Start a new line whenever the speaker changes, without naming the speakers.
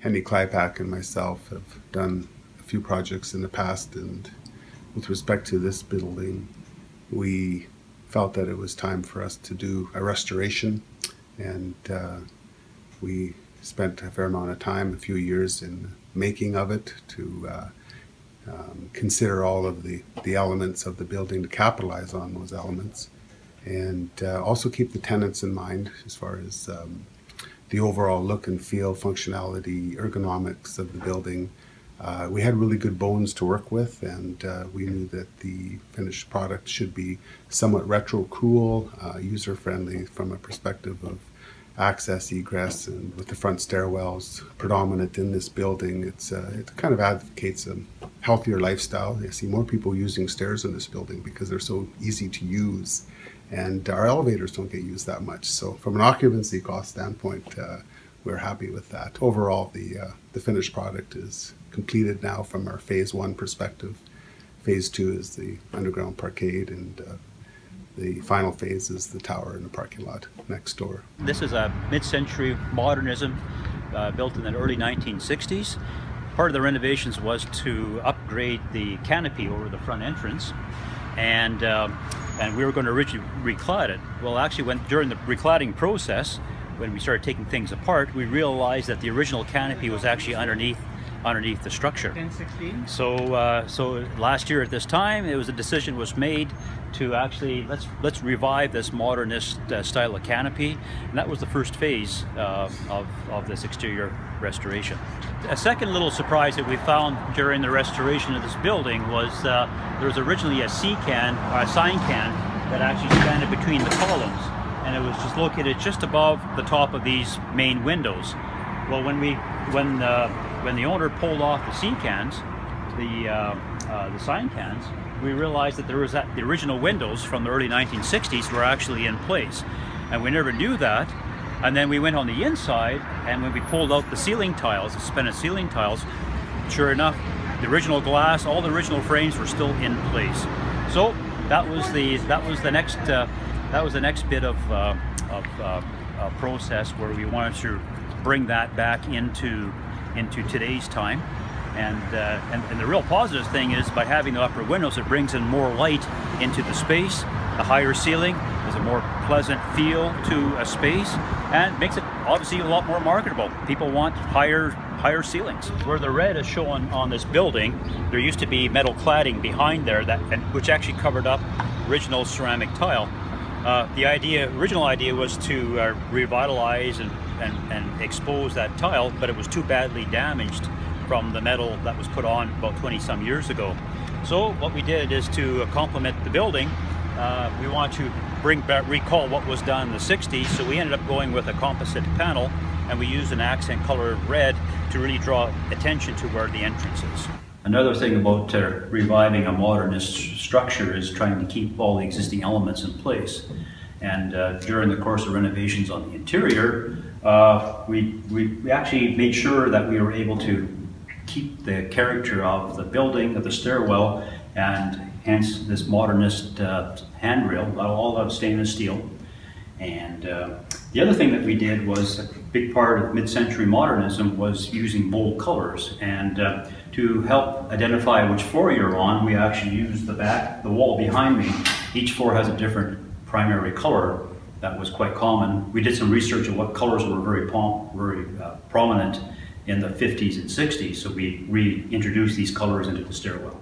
Henny Kleipak and myself have done a few projects in the past, and with respect to this building, we felt that it was time for us to do a restoration, and we spent a fair amount of time, a few years, in making of it to consider all of the elements of the building, to capitalize on those elements, and also keep the tenants in mind as far as the overall look and feel, functionality, ergonomics of the building. We had really good bones to work with, and we knew that the finished product should be somewhat retro cool, user-friendly from a perspective of access, egress, and with the front stairwells predominant in this building, it kind of advocates a healthier lifestyle. I see more people using stairs in this building because they're so easy to use, and our elevators don't get used that much. So from an occupancy cost standpoint, we're happy with that. Overall, the finished product is completed now from our phase 1 perspective. Phase 2 is the underground parkade, and the final phase is the tower in the parking lot next door.
This is a mid-century modernism built in the early 1960s. Part of the renovations was to upgrade the canopy over the front entrance, and we were going to originally reclad it. Well, actually, during the recladding process, when we started taking things apart, we realized that the original canopy was actually underneath the structure.
1016.
So last year at this time, a decision was made to actually let's revive this modernist style of canopy, and that was the first phase of this exterior restoration. A second little surprise that we found during the restoration of this building was there was originally a sign can that actually spanned between the columns, and it was just located just above the top of these main windows. Well, when the owner pulled off the sign cans, we realized that the original windows from the early 1960s were actually in place, and we never knew that. And then we went on the inside, and when we pulled out the ceiling tiles, the suspended ceiling tiles, sure enough, the original glass, all the original frames were still in place. So that was the next bit of process where we wanted to bring that back into today's time, and the real positive thing is, by having the upper windows, it brings in more light into the space. The higher ceiling is a more pleasant feel to a space, and makes it obviously a lot more marketable. People want higher ceilings. Where the red is shown on this building, there used to be metal cladding behind there which actually covered up original ceramic tile. The original idea was to revitalize and expose that tile, but it was too badly damaged from the metal that was put on about 20-some years ago. So what we did is, to complement the building, we want to recall what was done in the 60s, so we ended up going with a composite panel, and we used an accent color of red to really draw attention to where the entrance is. Another thing about reviving a modernist structure is trying to keep all the existing elements in place. And during the course of renovations on the interior, we actually made sure that we were able to keep the character of the building, of the stairwell, and hence this modernist handrail, all out of stainless steel. And the other thing that we did was, a big part of mid-century modernism was using bold colors, and to help identify which floor you're on, we actually used the wall behind me. Each floor has a different primary color. That was quite common. We did some research on what colors were very prominent in the 50s and 60s, so we reintroduced these colors into the stairwell.